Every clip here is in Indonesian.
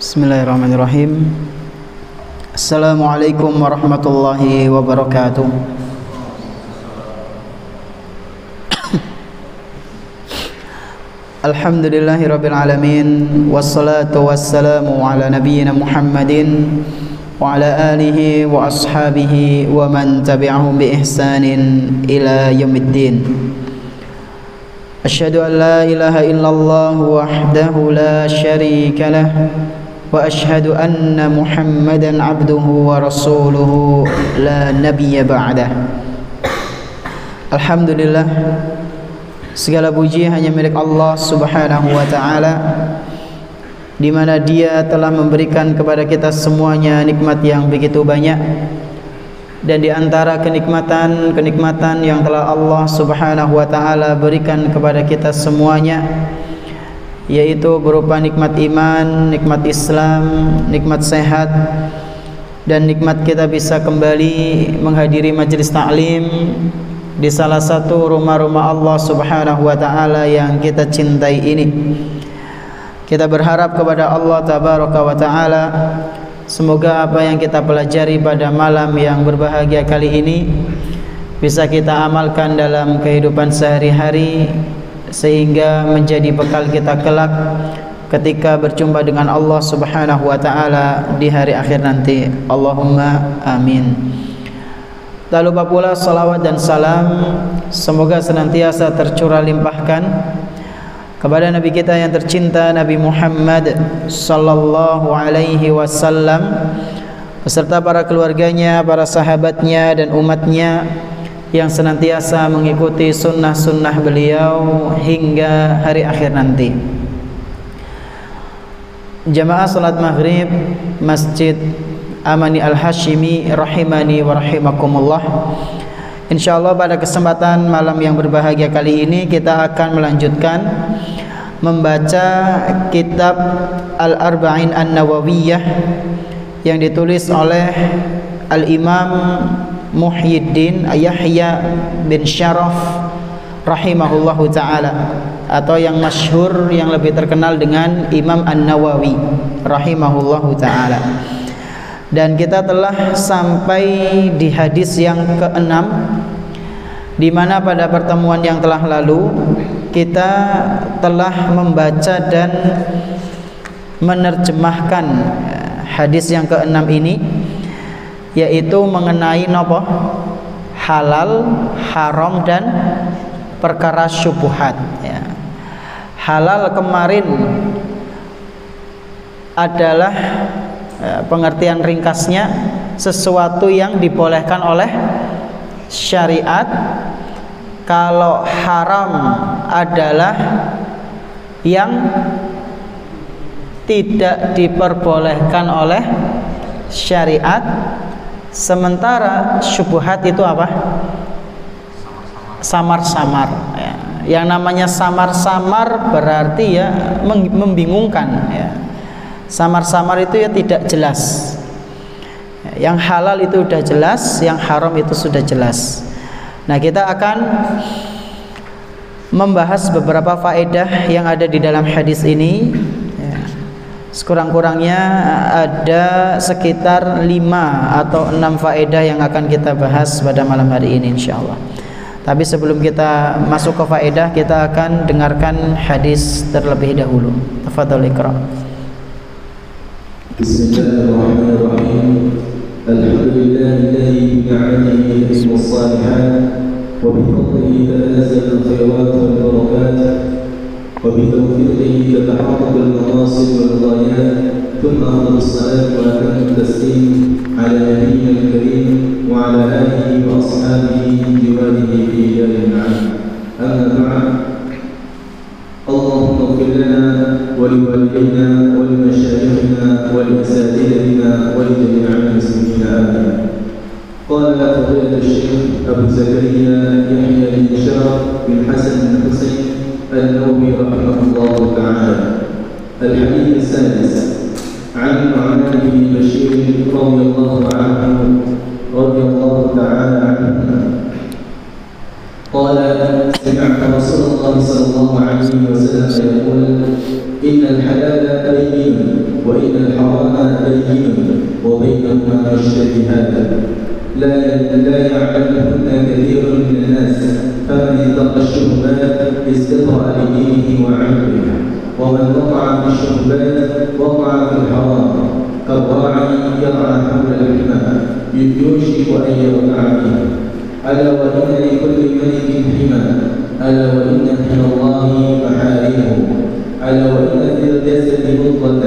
Bismillahirrahmanirrahim. Assalamualaikum warahmatullahi wabarakatuh. Alhamdulillahirabbil alamin, wassalatu wassalamu ala nabiyyina Muhammadin wa ala alihi wa ashabihi wa man tabi'ahum bi ihsanin ila yaumiddin. Asyhadu an la ilaha illallah wahdahu la syarika lah wa asyhadu anna Muhammadan abduhu wa rasuluhu la nabiyya ba'dah. Alhamdulillah, segala puji hanya milik Allah Subhanahu wa taala, di mana Dia telah memberikan kepada kita semuanya nikmat yang begitu banyak. Dan di antara kenikmatan yang telah Allah Subhanahu wa taala berikan kepada kita semuanya, yaitu berupa nikmat iman, nikmat Islam, nikmat sehat, dan nikmat kita bisa kembali menghadiri majelis ta'lim di salah satu rumah-rumah Allah Subhanahu wa taala yang kita cintai ini. Kita berharap kepada Allah Tabaraka wa taala, semoga apa yang kita pelajari pada malam yang berbahagia kali ini bisa kita amalkan dalam kehidupan sehari-hari, sehingga menjadi bekal kita kelak ketika berjumpa dengan Allah Subhanahu wa taala di hari akhir nanti. Allahumma amin. Tak lupa pula salawat dan salam semoga senantiasa tercurah limpahkan kepada Nabi kita yang tercinta, Nabi Muhammad sallallahu alaihi wasallam, beserta para keluarganya, para sahabatnya, dan umatnya yang senantiasa mengikuti sunnah-sunnah beliau hingga hari akhir nanti. Jamaah salat maghrib Masjid Amani Al-Hashimi rahimani wa rahimakumullah. InsyaAllah pada kesempatan malam yang berbahagia kali ini kita akan melanjutkan membaca kitab Al-Arba'in An-Nawawiyah yang ditulis oleh Al-Imam Muhyiddin Yahya bin Syaraf rahimahullahu ta'ala, atau yang masyhur, yang lebih terkenal dengan Imam An-Nawawi rahimahullahu ta'ala. Dan kita telah sampai di hadis yang ke-6, di mana pada pertemuan yang telah lalu kita telah membaca dan menerjemahkan hadis yang ke-6 ini, yaitu mengenai nopo halal, haram, dan perkara syubhat ya. Halal kemarin adalah pengertian ringkasnya sesuatu yang dibolehkan oleh syariat. Kalau haram adalah yang tidak diperbolehkan oleh syariat. Sementara syubhat itu apa? Samar-samar ya. Yang namanya samar-samar berarti ya membingungkan ya. Samar-samar itu ya tidak jelas. Yang halal itu sudah jelas, yang haram itu sudah jelas. Nah, kita akan membahas beberapa faedah yang ada di dalam hadis ini. Sekurang-kurangnya ada sekitar 5 atau 6 faedah yang akan kita bahas pada malam hari ini insyaallah. Tapi sebelum kita masuk ke faedah, kita akan dengarkan hadis terlebih dahulu. Tafadhal Iqra. Bismillahirrahmanirrahim. Alhamdulillahilladzi bi'anihi was-salihat wa bi fadlihi tanazzalu al-khairat wal barakat وبتوفيقه تتحقق المقاصد والغايات ثم أفضل الصلاة وأتم التسليم على نبينا الكريم وعلى آله وأصحابه جواده في دار النعيم. أما بعد، اللهم اغفر لنا ولوالدينا ولمشايخنا ولأساتذتنا ولجميع المسلمين آمين. قال فضيلة الشيخ أبو زكريا يحيى بن شرف بن حسن بن حسين النووي رحمه الله تعالى. الحديث السادس عن النعمان بن بشير رضي الله تعالى عنه قال: سمعت رسول الله صلى الله عليه وسلم يقول: إن الحلال بين وإن الحرام بين وبينهما مشتبهات لا يعلمهن كثير من الناس فمن اتقى الشبهات استبرأ لدينه وعرضه ومن وقع في الشبهات وقع في الحرام كالراعي يرعى حول الحمى يوشك أن يوقع فيه ألا وإن لكل ملك حمى ألا وإن حمى الله محارمه ألا وإن في الجسد مضغة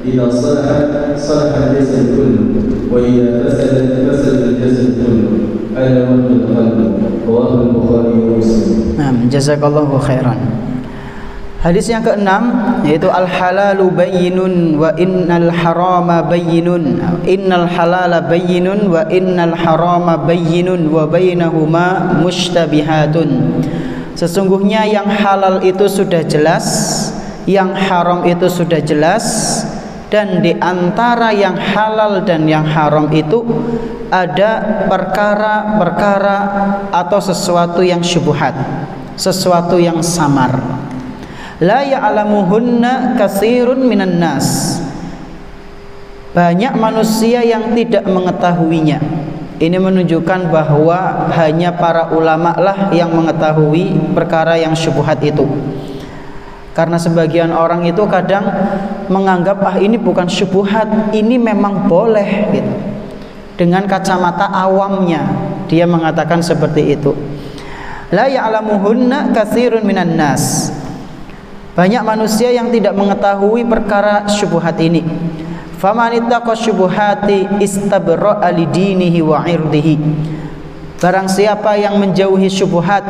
إذا صلحت صلح الجسد كله وإذا فسدت فسد الجسد كله ألا وهي القلب رواه البخاري ومسلم. Jazakallahu khairan. Hadis yang keenam yaitu al-halalu bayyinun wa innal harama bayyinun. Innal halala bayyinun wa innal harama bayyinun wa bainahuma mushtabihatun. Sesungguhnya yang halal itu sudah jelas, yang haram itu sudah jelas, dan di antara yang halal dan yang haram itu ada perkara-perkara atau sesuatu yang syubhat, sesuatu yang samar. La ya'lamuhunna katsirun minan nas. Banyak manusia yang tidak mengetahuinya. Ini menunjukkan bahwa hanya para ulama lah yang mengetahui perkara yang syubhat itu. Karena sebagian orang itu kadang menganggap ini bukan syubhat, ini memang boleh gitu. Dengan kacamata awamnya dia mengatakan seperti itu. La ya'lamuhunna katsirun minan nas. Banyak manusia yang tidak mengetahui perkara syubhat ini. Faman ittaqa syubhati istabra'a lidinihi wa 'irdihi. Barang siapa yang menjauhi syubhat,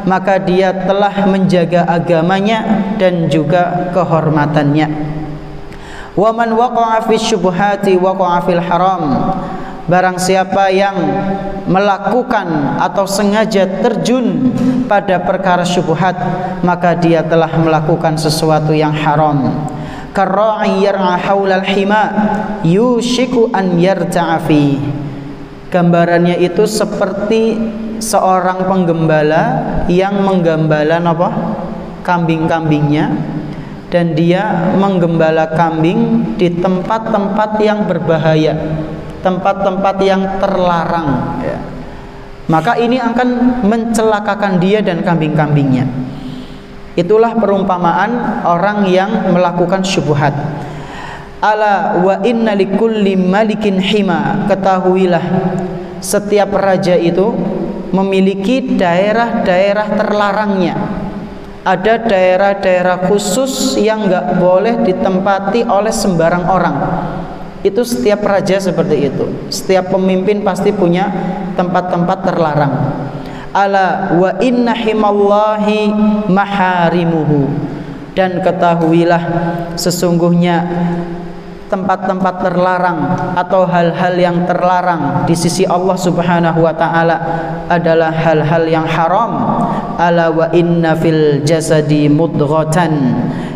maka dia telah menjaga agamanya dan juga kehormatannya. Wa man waqa'a fi syubhati waqa'a fil haram. Barang siapa yang melakukan atau sengaja terjun pada perkara syubhat, maka dia telah melakukan sesuatu yang haram. Karra'i yar'a haulal hima yushiku an yarta'a fi. Gambarannya itu seperti seorang penggembala yang menggembala kambing-kambingnya, dan dia menggembala kambing di tempat-tempat yang berbahaya, tempat-tempat yang terlarang ya. Maka ini akan mencelakakan dia dan kambing-kambingnya. Itulah perumpamaan orang yang melakukan syubhat. Ala wa inna likulli malikin hima. Ketahuilah, setiap raja itu memiliki daerah-daerah terlarangnya. Ada daerah-daerah khusus yang enggak boleh ditempati oleh sembarang orang. Itu setiap raja seperti itu. Setiap pemimpin pasti punya tempat-tempat terlarang. Ala wa inna himallahi maharimuhu. Dan ketahuilah, sesungguhnya tempat-tempat terlarang atau hal-hal yang terlarang di sisi Allah Subhanahu wa taala adalah hal-hal yang haram. Ala wa inna fil jasadi mudghatan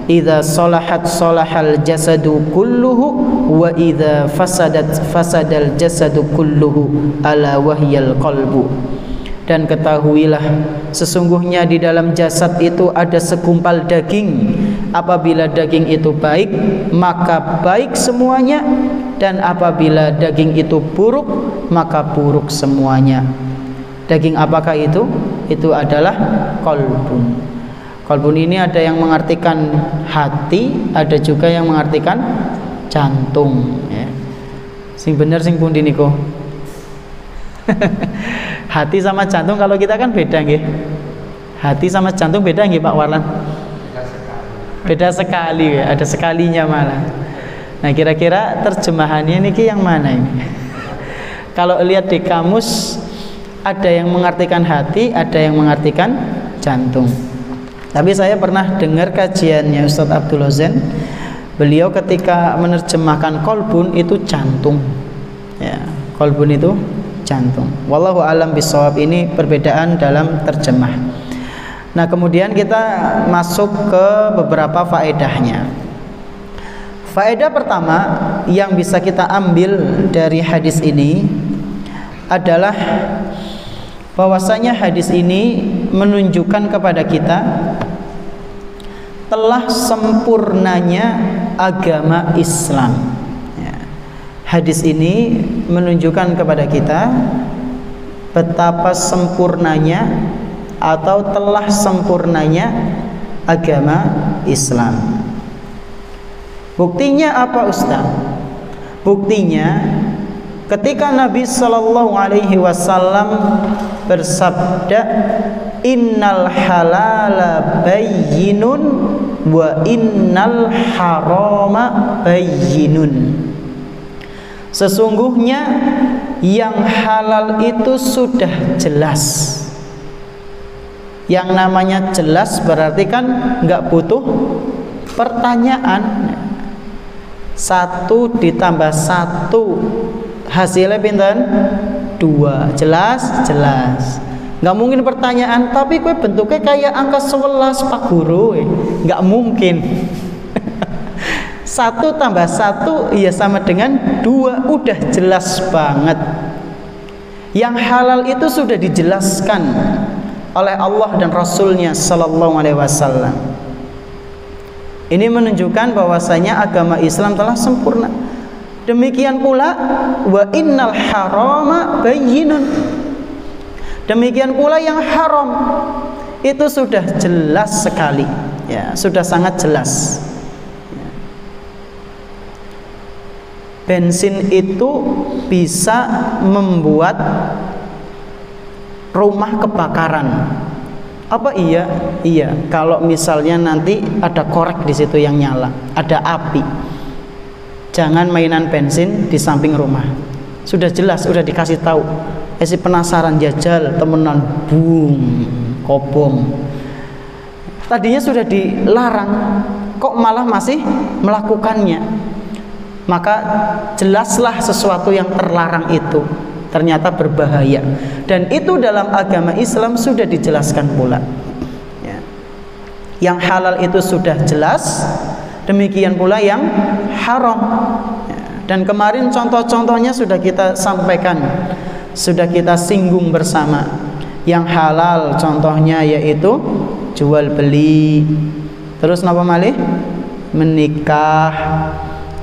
idza salahat salahal jasadu kulluhu wa idza fasadat fasadal jasadu kulluhu ala wahyal qalbu. Dan ketahuilah, sesungguhnya di dalam jasad itu ada segumpal daging. Apabila daging itu baik, maka baik semuanya, dan apabila daging itu buruk, maka buruk semuanya. Daging apakah itu? Itu adalah qalbun. Qalbun ini ada yang mengartikan hati, ada juga yang mengartikan jantung ya. Sing bener sing pundi niku? Hati sama jantung kalau kita kan beda nggih. Hati sama jantung beda nggih Pak Warlan? Beda sekali ya, ada sekalinya malah. Nah, kira-kira terjemahannya niki yang mana ini? Kalau lihat di kamus ada yang mengartikan hati, ada yang mengartikan jantung. Tapi saya pernah dengar kajiannya Ustadz Abdul Hasan. Beliau ketika menerjemahkan kolbun itu jantung. Ya, kolbun itu jantung. Wallahu alam bisawab, ini perbedaan dalam terjemah. Nah, kemudian kita masuk ke beberapa faedahnya. Faedah pertama yang bisa kita ambil dari hadis ini adalah bahwasanya hadis ini menunjukkan kepada kita telah sempurnanya agama Islam ya. Hadis ini menunjukkan kepada kita betapa sempurnanya atau telah sempurnanya agama Islam. Buktinya apa, Ustaz? Buktinya ketika Nabi sallallahu alaihi wasallam bersabda, innal halala bayyinun wa innal harama bayyinun. Sesungguhnya yang halal itu sudah jelas. Yang namanya jelas berarti kan nggak butuh pertanyaan. 1 ditambah 1 hasilnya pinten? 2. Jelas? Jelas. Nggak mungkin pertanyaan, tapi kue bentuknya kayak angka 11 Pak Guru. Nggak mungkin. 1 tambah 1 ya sama dengan 2. Udah jelas banget. Yang halal itu sudah dijelaskan oleh Allah dan Rasulnya sallallahu alaihi wasallam. Ini menunjukkan bahwasanya agama Islam telah sempurna. Demikian pula wa innal harama bayyinun. Demikian pula yang haram itu sudah jelas sekali, ya, sudah sangat jelas. Bensin itu bisa membuat rumah kebakaran. Apa iya? Iya, kalau misalnya nanti ada korek di situ yang nyala, ada api. Jangan mainan bensin di samping rumah. Sudah jelas, sudah dikasih tahu. Si penasaran jajal, temenan, boom, kobong. Tadinya sudah dilarang, kok malah masih melakukannya. Maka jelaslah sesuatu yang terlarang itu ternyata berbahaya, dan itu dalam agama Islam sudah dijelaskan pula, ya. Yang halal itu sudah jelas, demikian pula yang haram, ya. Dan kemarin contoh-contohnya sudah kita sampaikan, sudah kita singgung bersama. Yang halal contohnya yaitu jual beli, terus napa malih? Menikah,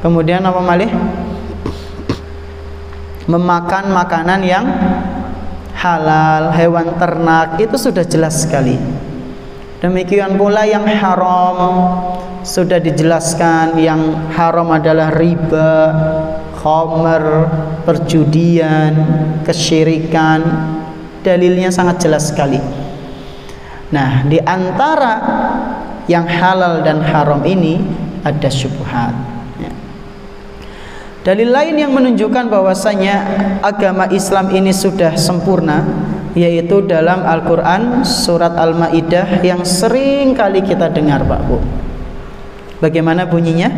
kemudian napa malih? Memakan makanan yang halal, hewan ternak, itu sudah jelas sekali. Demikian pula yang haram sudah dijelaskan. Yang haram adalah riba, khamr, perjudian, kesyirikan. Dalilnya sangat jelas sekali. Nah, di antara yang halal dan haram ini ada syubhat. Dalil lain yang menunjukkan bahwasanya agama Islam ini sudah sempurna yaitu dalam Al-Quran surat Al-Ma'idah yang sering kali kita dengar, Pak Bu. Bagaimana bunyinya?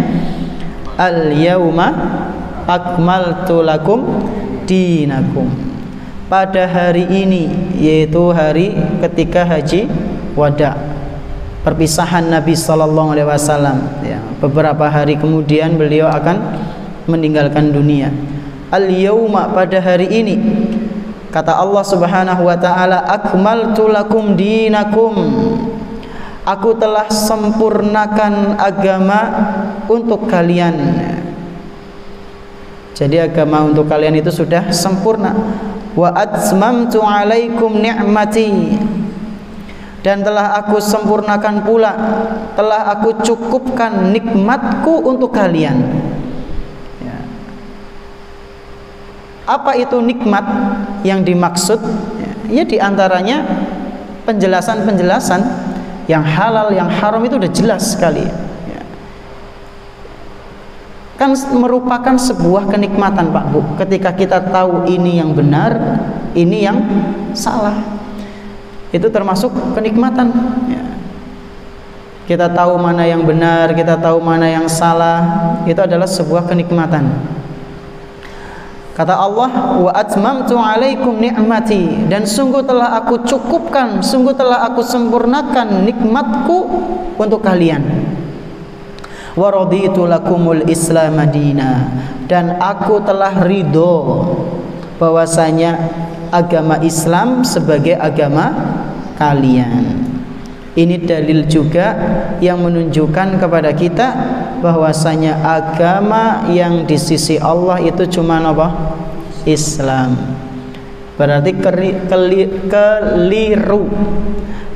Al-yawma akmaltu lakum dinakum. Pada hari ini, yaitu hari ketika haji wada, perpisahan Nabi sallallahu alaihi wasallam, ya, beberapa hari kemudian beliau akan meninggalkan dunia. Al-yauma, pada hari ini, kata Allah Subhanahu wa taala, akmaltu lakum dinakum. Aku telah sempurnakan agama untuk kalian. Jadi agama untuk kalian itu sudah sempurna. Wa atmamtu alaikum ni'mati. Dan telah aku sempurnakan pula, telah aku cukupkan nikmatku untuk kalian. Apa itu nikmat yang dimaksud? Ya, diantaranya penjelasan-penjelasan yang halal, yang haram itu udah jelas sekali. Ya. Kan merupakan sebuah kenikmatan, Pak Bu, ketika kita tahu ini yang benar, ini yang salah. Itu termasuk kenikmatan. Ya. Kita tahu mana yang benar, kita tahu mana yang salah, itu adalah sebuah kenikmatan. Kata Allah, wa atmamtu alaikum ni'mati, dan sungguh telah aku cukupkan, sungguh telah aku sempurnakan nikmatku untuk kalian. Wa raditu lakumul Islam madina, dan aku telah ridho bahwasanya agama Islam sebagai agama kalian. Ini dalil juga yang menunjukkan kepada kita bahwasanya agama yang di sisi Allah itu cuma apa? Islam. Berarti keliru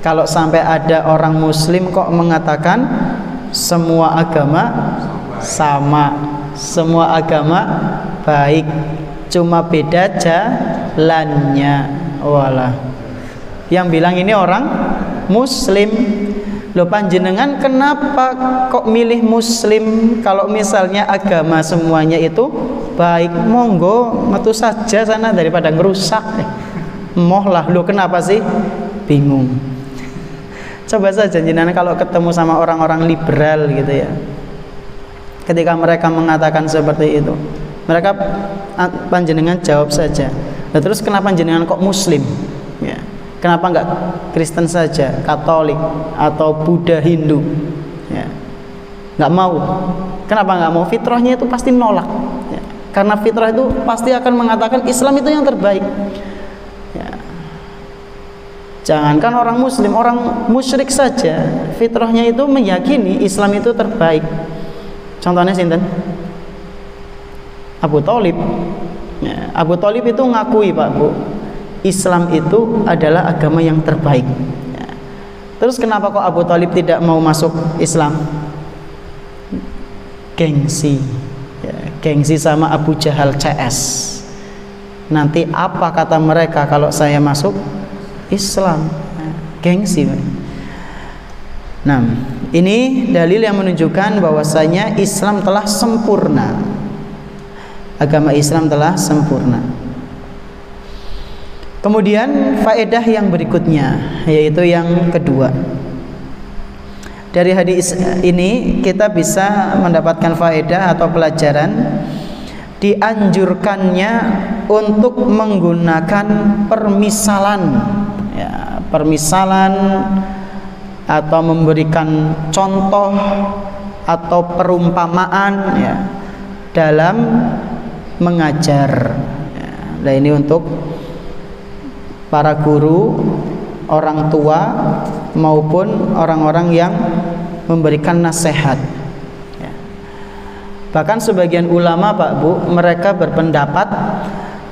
kalau sampai ada orang muslim kok mengatakan semua agama sama, semua agama baik, cuma beda jalannya. Walah, yang bilang ini orang muslim. Loh, panjenengan kenapa kok milih muslim kalau misalnya agama semuanya itu baik? Monggo metu saja sana daripada ngerusak. Moh lah, loh kenapa sih? Bingung. Coba saja jenengan kalau ketemu sama orang-orang liberal gitu ya, ketika mereka mengatakan seperti itu, mereka panjenengan jawab saja, nah, terus kenapa jenengan kok muslim ya? Kenapa enggak Kristen saja, Katolik atau Buddha, Hindu ya? Enggak mau. Kenapa enggak mau? Fitrahnya itu pasti nolak ya. Karena fitrah itu pasti akan mengatakan Islam itu yang terbaik ya. Jangankan orang muslim, orang musyrik saja fitrahnya itu meyakini Islam itu terbaik. Contohnya sinten? Abu Thalib ya. Abu Thalib itu ngakui, Pak Bu, Islam itu adalah agama yang terbaik ya. Terus kenapa kok Abu Thalib tidak mau masuk Islam? Gengsi ya. Gengsi sama Abu Jahal CS. Nanti apa kata mereka kalau saya masuk Islam ya. Gengsi. Nah, ini dalil yang menunjukkan bahwasanya Islam telah sempurna. Agama Islam telah sempurna. Kemudian faedah yang berikutnya, yaitu yang kedua. Dari hadis ini kita bisa mendapatkan faedah atau pelajaran dianjurkannya untuk menggunakan permisalan ya, permisalan atau memberikan contoh atau perumpamaan ya, dalam mengajar ya. Nah, ini untuk para guru, orang tua maupun orang-orang yang memberikan nasihat ya. Bahkan sebagian ulama, Pak Bu, mereka berpendapat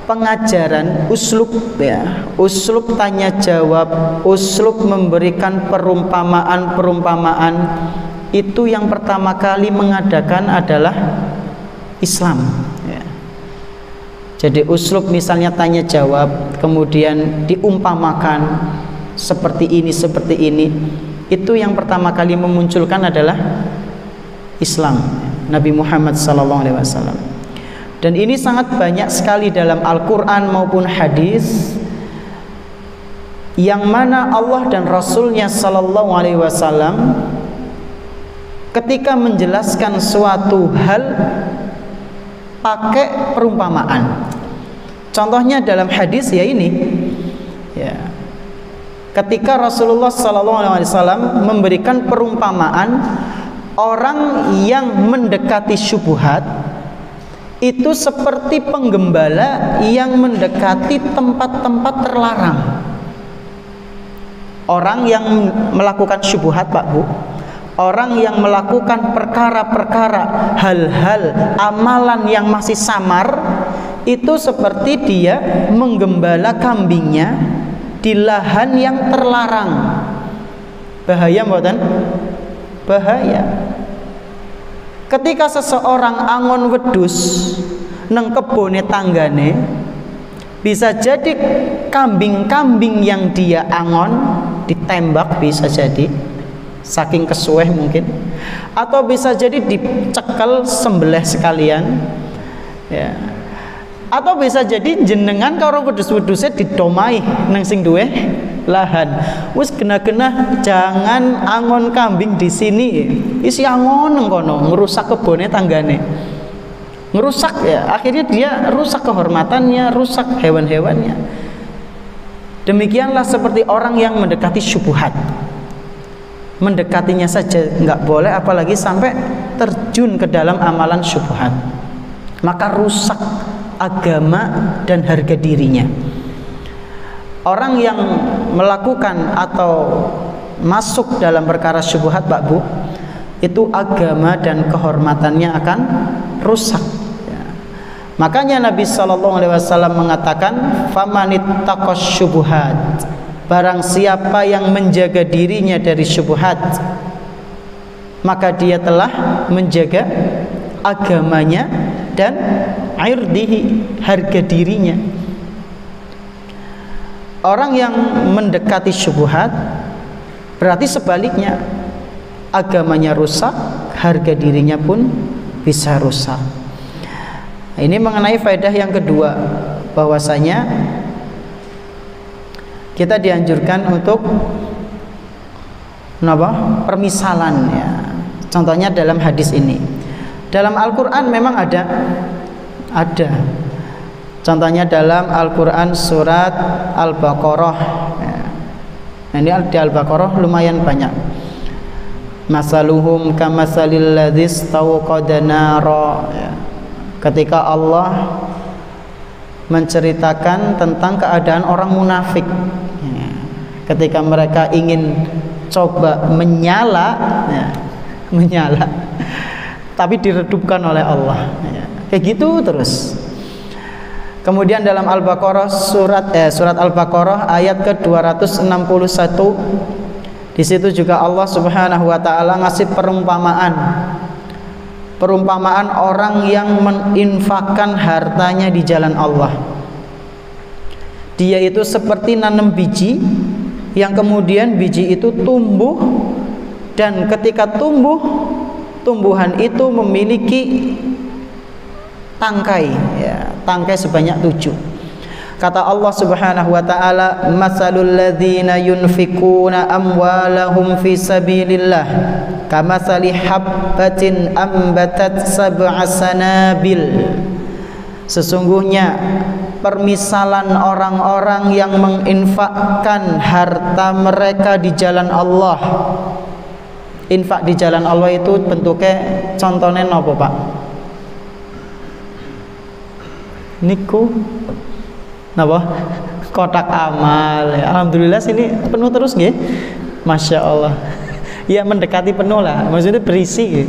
pengajaran uslub ya, uslub tanya jawab, uslub memberikan perumpamaan itu yang pertama kali mengadakan adalah Islam ya. Jadi uslub misalnya tanya jawab, kemudian diumpamakan seperti ini, itu yang pertama kali memunculkan adalah Islam, Nabi Muhammad SAW. Dan ini sangat banyak sekali dalam Al-Quran maupun hadis, yang mana Allah dan Rasulnya SAW ketika menjelaskan suatu hal pakai perumpamaan. Contohnya dalam hadis ya ini ya, ketika Rasulullah SAW memberikan perumpamaan orang yang mendekati syubhat itu seperti penggembala yang mendekati tempat-tempat terlarang. Orang yang melakukan syubhat, Pak Bu, orang yang melakukan perkara-perkara, hal-hal, amalan yang masih samar, itu seperti dia menggembala kambingnya di lahan yang terlarang. Bahaya mboten? Bahaya. Ketika seseorang angon wedhus nang kebone tanggane, bisa jadi kambing-kambing yang dia angon ditembak, bisa jadi saking kesuweh mungkin, atau bisa jadi dicekel sembelih sekalian ya. Atau bisa jadi jenengan karo wedhus-wedhuse didomai nang sing duwe lahan. Wis kena-kena jangan angon kambing di sini. Isi angon nang kono, ngerusak kebone tanggane. Ngerusak ya, akhirnya dia rusak kehormatannya, rusak hewan-hewannya. Demikianlah seperti orang yang mendekati syubhat. Mendekatinya saja nggak boleh, apalagi sampai terjun ke dalam amalan syubhat. Maka rusak agama dan harga dirinya. Orang yang melakukan atau masuk dalam perkara syubhat, Pak Bu, itu agama dan kehormatannya akan rusak. Makanya Nabi SAW mengatakan, famanittaqash syubuhat, barang siapa yang menjaga dirinya dari syubhat, maka dia telah menjaga agamanya dan irdihi, harga dirinya. Orang yang mendekati syubhat berarti sebaliknya, agamanya rusak, harga dirinya pun bisa rusak. Ini mengenai faedah yang kedua, bahwasanya kita dianjurkan untuk permisalan ya. Contohnya dalam hadis ini. Dalam Al-Qur'an memang ada. Contohnya dalam Al-Qur'an surat Al-Baqarah. Nah, ini di Al-Baqarah lumayan banyak. Masaluhum kamasalil ladzis tawqada nara. Ketika Allah menceritakan tentang keadaan orang munafik, ketika mereka ingin coba menyala, tapi diredupkan oleh Allah, kayak gitu terus. Kemudian dalam Al-Baqarah surat Al-Baqarah ayat ke-261, di situ juga Allah Subhanahu wa taala ngasih perumpamaan orang yang menginfakkan hartanya di jalan Allah. Dia itu seperti nanam biji yang kemudian biji itu tumbuh, dan ketika tumbuhan itu memiliki tangkai, tangkai sebanyak 7. Kata Allah Subhanahu wa taala, masalul ladzina yunfikuna amwalahum fi sabilillah kamatsali habbatin ambatat sab'a sanabil. Sesungguhnya permisalan orang-orang yang menginfakkan harta mereka di jalan Allah. Infak di jalan Allah itu bentuknya contohnya apa, Pak? Niku napa? Kotak amal ya. Alhamdulillah sini penuh terus nggih. Masya Allah. Ya mendekati penuh lah. Maksudnya berisi.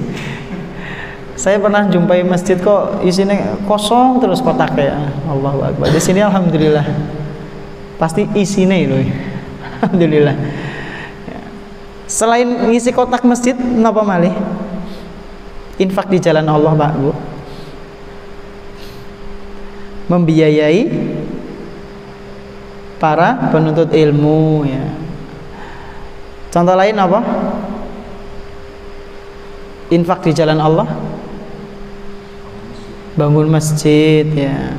Saya pernah jumpai masjid kok isinya kosong terus kotaknya. Allahu Akbar. Di sini alhamdulillah. Pasti isinya itu. Alhamdulillah. Selain ngisi kotak masjid, napa malih? Infak di jalan Allah, Pak, Bu. Membiayai para penuntut ilmu ya. Contoh lain apa? Infak di jalan Allah, bangun masjid ya.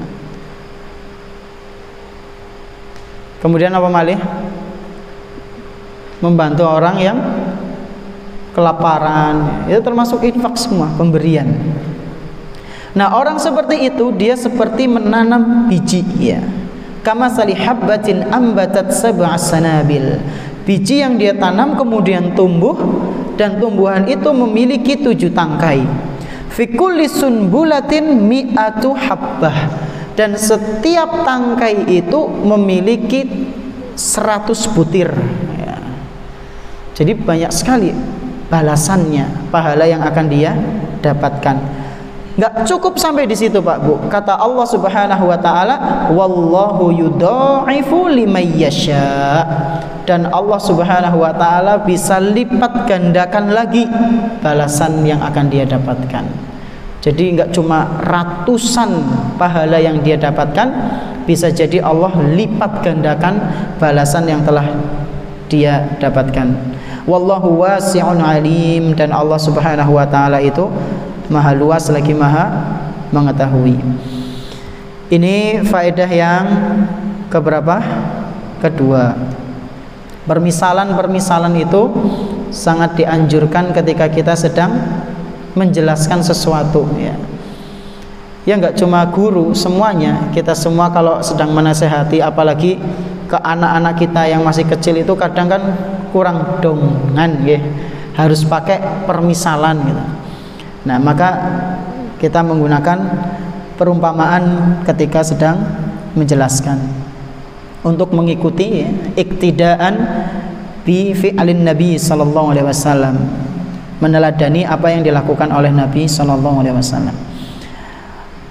Kemudian apa malih? Membantu orang yang kelaparan, itu termasuk infak semua, pemberian. Nah, orang seperti itu dia seperti menanam biji ya. Kama salihabbatin ambatat sab'a sanabil. Biji yang dia tanam kemudian tumbuh, dan tumbuhan itu memiliki 7 tangkai. Fi kulli sunbulatin mi'atu habbah. Dan setiap tangkai itu memiliki 100 butir ya. Jadi banyak sekali balasannya, pahala yang akan dia dapatkan. Enggak cukup sampai di situ, Pak, Bu. Kata Allah Subhanahu wa taala, wallahu yudha'ifu liman yasha. Dan Allah Subhanahu wa taala bisa lipat gandakan lagi balasan yang akan dia dapatkan. Jadi enggak cuma ratusan pahala yang dia dapatkan, bisa jadi Allah lipat gandakan balasan yang telah dia dapatkan. Wallahu wasi'un alim. Dan Allah Subhanahu wa taala itu maha luas lagi maha mengetahui. Ini faedah yang keberapa? Kedua. Permisalan itu sangat dianjurkan ketika kita sedang menjelaskan sesuatu ya. Ya enggak cuma guru, semuanya. Kita semua kalau sedang menasehati, apalagi ke anak-anak kita yang masih kecil itu kadang kan kurang dongan ya. Harus pakai permisalan gitu. Nah, maka kita menggunakan perumpamaan ketika sedang menjelaskan untuk mengikuti ya, iktidaan bi fi'alin Nabi sallallahu alaihi wasallam, meneladani apa yang dilakukan oleh Nabi sallallahu alaihi wasallam.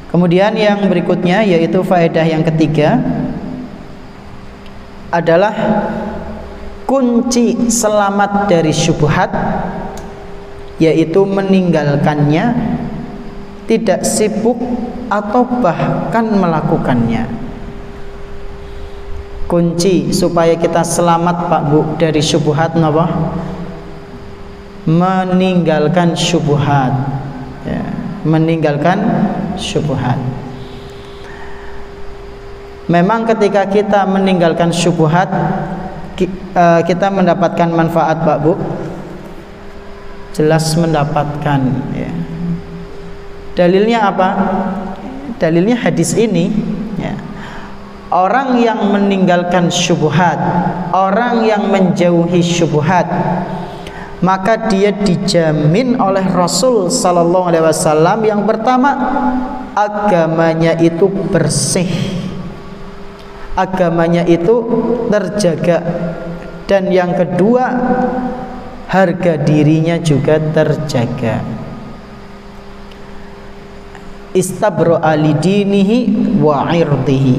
Kemudian yang berikutnya yaitu faedah yang ketiga adalah kunci selamat dari syubhat, yaitu meninggalkannya, tidak sibuk atau bahkan melakukannya. Kunci supaya kita selamat Pak Bu dari syubhat napa? Meninggalkan syubhat, ya, meninggalkan syubhat. Memang ketika kita meninggalkan syubhat, kita mendapatkan manfaat Pak Bu, jelas mendapatkan, ya. Dalilnya apa? Dalilnya hadis ini, ya. Orang yang meninggalkan syubhat, orang yang menjauhi syubhat, maka dia dijamin oleh Rasul sallallahu alaihi wasallam yang pertama, agamanya itu bersih, agamanya itu terjaga, dan yang kedua, harga dirinya juga terjaga. Istabro'a lidinihi wa irdihi,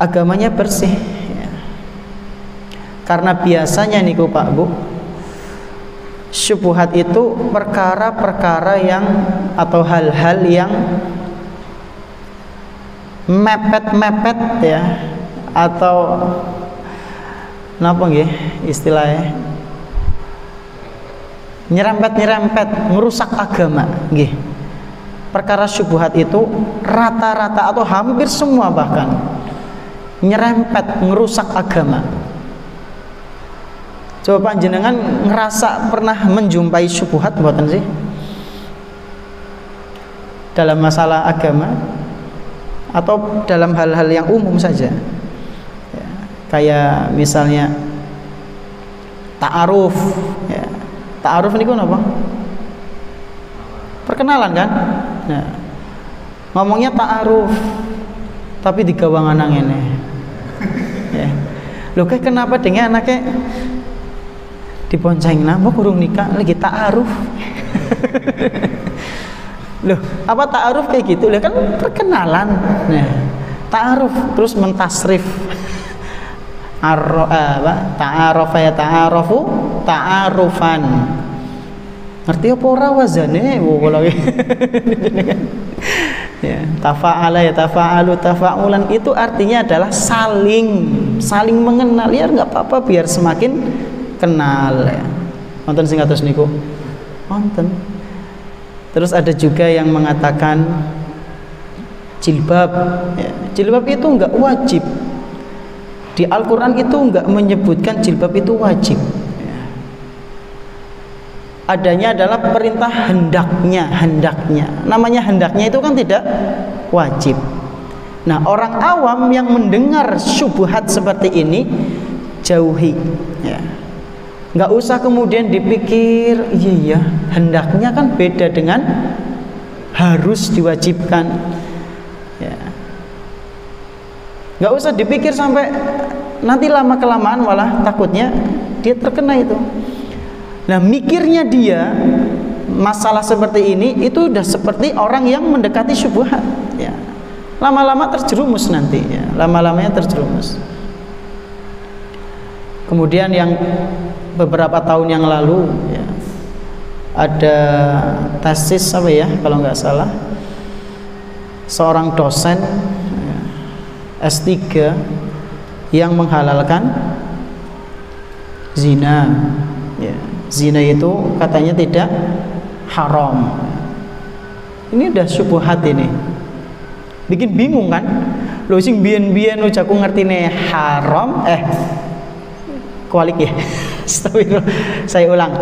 agamanya bersih, ya. Karena biasanya niku Pak Bu, syubhat itu perkara-perkara yang atau hal-hal yang mepet-mepet, ya, atau napa nggih istilahnya, nyerempet-nyerempet, merusak agama nggih. Perkara syubhat itu rata-rata atau hampir semua bahkan nyerempet, merusak agama. Coba panjenengan ngerasa pernah menjumpai syubhat mboten sih? Dalam masalah agama atau dalam hal-hal yang umum saja, ya, kayak misalnya ta'aruf, ya. Ta'aruf ini kan apa? Perkenalan kan? Nah, ngomongnya ta'aruf tapi digawang anak ini, ya. Loh kayak kenapa dengan anaknya diponceng nambah kurung nikah lagi ta'aruf. Loh, apa ta'aruf kayak gitu? Lah kan perkenalan. Nah, ta'aruf terus mentasrif. Ta'arafa ya ta'arafu ta'arufan. Ngerti apa ora wazane? Ya, tafa'ala ya tafa'alu tafa'ulan itu artinya adalah saling mengenal, ya enggak apa-apa biar semakin kenal, ya. Wonten sing atus niku. Wonten. Terus ada juga yang mengatakan jilbab, ya. Jilbab itu enggak wajib. Di Al-Qur'an itu enggak menyebutkan jilbab itu wajib. Ya. Adanya adalah perintah hendaknya. Namanya hendaknya itu kan tidak wajib. Nah, orang awam yang mendengar syubhat seperti ini jauhi, ya. Nggak usah kemudian dipikir, iya hendaknya kan beda dengan harus diwajibkan, ya. Nggak usah dipikir sampai nanti lama kelamaan malah takutnya dia terkena itu. Nah, mikirnya dia masalah seperti ini itu udah seperti orang yang mendekati syubhat, ya. Lama-lama terjerumus nanti, ya. Lama-lamanya terjerumus. Kemudian yang beberapa tahun yang lalu, ya, ada tesis apa ya kalau nggak salah, seorang dosen, ya, S3 yang menghalalkan zina, ya. Zina itu katanya tidak haram. Ini udah syubhat ini, bikin bingung kan? Lo sing biyen-biyen ujaku ngertine haram, kualik ya. Saya ulang.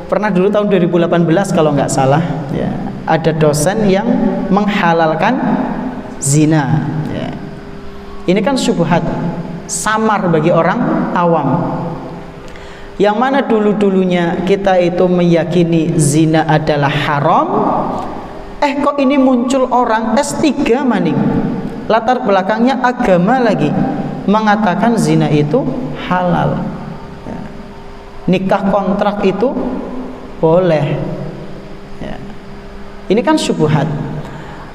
Pernah dulu tahun 2018 kalau nggak salah, ya, ada dosen yang menghalalkan zina, ya. Ini kan syubhat samar bagi orang awam. Yang mana dulu-dulunya kita itu meyakini zina adalah haram, kok ini muncul orang S3 maning, latar belakangnya agama lagi, mengatakan zina itu halal, ya. nikah kontrak itu boleh. Ya. Ini kan syubhat.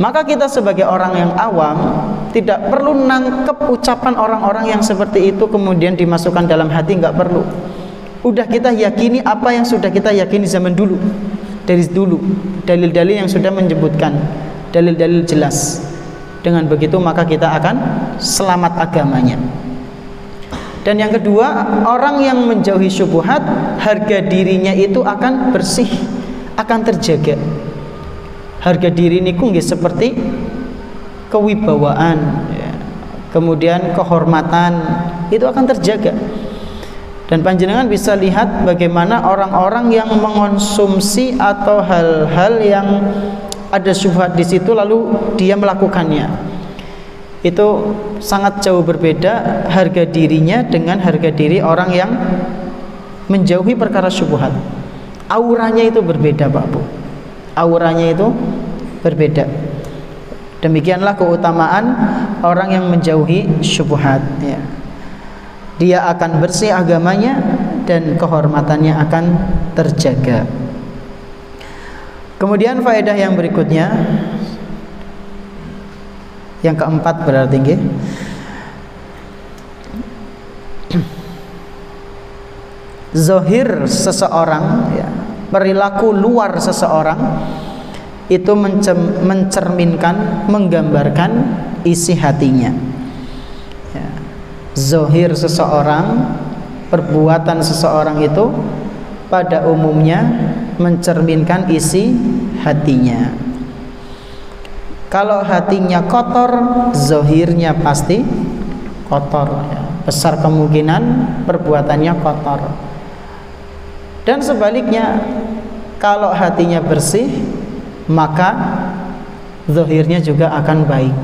Maka kita sebagai orang yang awam tidak perlu nangkep ucapan orang-orang yang seperti itu kemudian dimasukkan dalam hati, nggak perlu. Udah kita yakini apa yang sudah kita yakini zaman dulu, dari dulu, dalil-dalil yang sudah menyebutkan, dalil-dalil jelas. Dengan begitu maka kita akan selamat agamanya. Dan yang kedua, orang yang menjauhi syubhat, harga dirinya itu akan bersih, akan terjaga. Harga diri niku nggih seperti kewibawaan, ya. Kemudian kehormatan itu akan terjaga. Dan panjenengan bisa lihat bagaimana orang-orang yang mengonsumsi atau hal-hal yang ada syubhat di situ lalu dia melakukannya, itu sangat jauh berbeda harga dirinya dengan harga diri orang yang menjauhi perkara syubhat. Auranya itu berbeda, Pak Bu. Auranya itu berbeda. Demikianlah keutamaan orang yang menjauhi syubhat, ya. Dia akan bersih agamanya dan kehormatannya akan terjaga. Kemudian faedah yang berikutnya, yang keempat berarti zahir seseorang, ya, perilaku luar seseorang itu mencerminkan, menggambarkan isi hatinya, ya. Zahir seseorang, perbuatan seseorang itu pada umumnya mencerminkan isi hatinya. Kalau hatinya kotor, zahirnya pasti kotor, ya. Besar kemungkinan perbuatannya kotor. Dan sebaliknya, kalau hatinya bersih, maka zahirnya juga akan baik.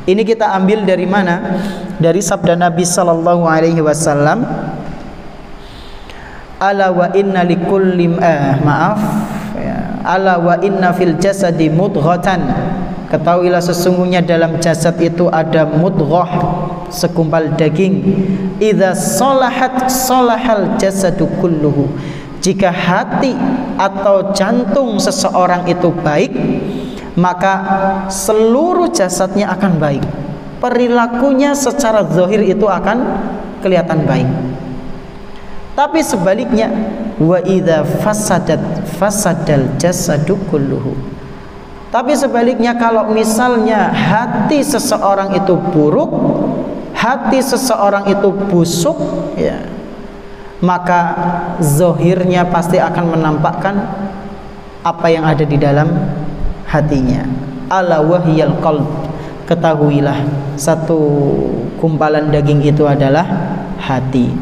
Ini kita ambil dari mana? Dari sabda Nabi sallallahu alaihi wasallam, ala wa inna likulli ala wa inna fil jasadi mudghatan. Ketahuilah sesungguhnya dalam jasad itu ada mudghah, segumpal daging. Idza salahat salahal jasadu kulluhu. Jika hati atau jantung seseorang itu baik, maka seluruh jasadnya akan baik. Perilakunya secara zahir itu akan kelihatan baik. Tapi sebaliknya, wa idza fasadat fasadal jasadu kulluhu. Tapi sebaliknya, kalau misalnya hati seseorang itu buruk, hati seseorang itu busuk, ya, maka zahirnya pasti akan menampakkan apa yang ada di dalam hatinya. Ala wahyal qalb. Ketahuilah, satu gumpalan daging itu adalah hati.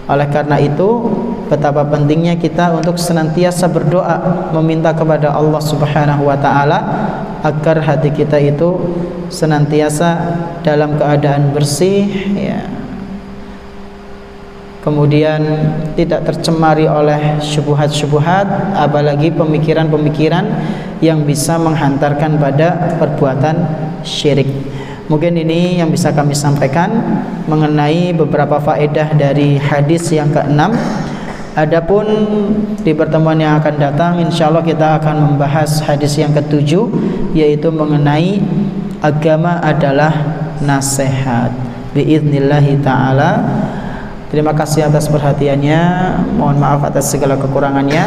Oleh karena itu, betapa pentingnya kita untuk senantiasa berdoa, meminta kepada Allah Subhanahu wa taala agar hati kita itu senantiasa dalam keadaan bersih, ya. Kemudian tidak tercemari oleh syubhat-syubhat, apalagi pemikiran-pemikiran yang bisa menghantarkan pada perbuatan syirik. Mungkin ini yang bisa kami sampaikan mengenai beberapa faedah dari hadis yang ke-6. Adapun di pertemuan yang akan datang, insyaallah kita akan membahas hadis yang ke-7, yaitu mengenai agama adalah nasihat. Biidznillah ta'ala. Terima kasih atas perhatiannya. Mohon maaf atas segala kekurangannya.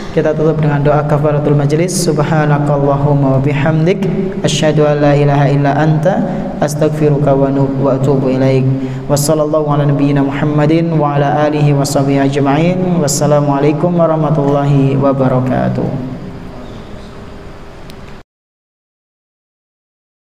Kita tutup dengan doa kafaratul majlis. Subhanakallahumma wa bihamdik, asyhadu an la ilaha illa anta, astaghfiruka wa atubu ilaik. Wassallallahu ala nabiyyina Muhammadin wa ala alihi wa sahbihi ajma'in. Wassalamualaikum warahmatullahi wabarakatuh.